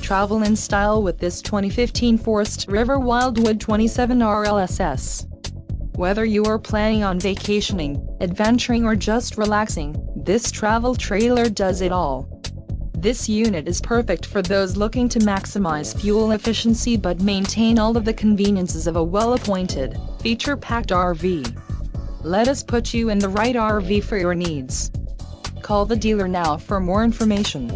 Travel in style with this 2015 Forest River Wildwood 27RLSS. Whether you are planning on vacationing, adventuring or just relaxing, this travel trailer does it all. This unit is perfect for those looking to maximize fuel efficiency but maintain all of the conveniences of a well-appointed, feature-packed RV. Let us put you in the right RV for your needs. Call the dealer now for more information.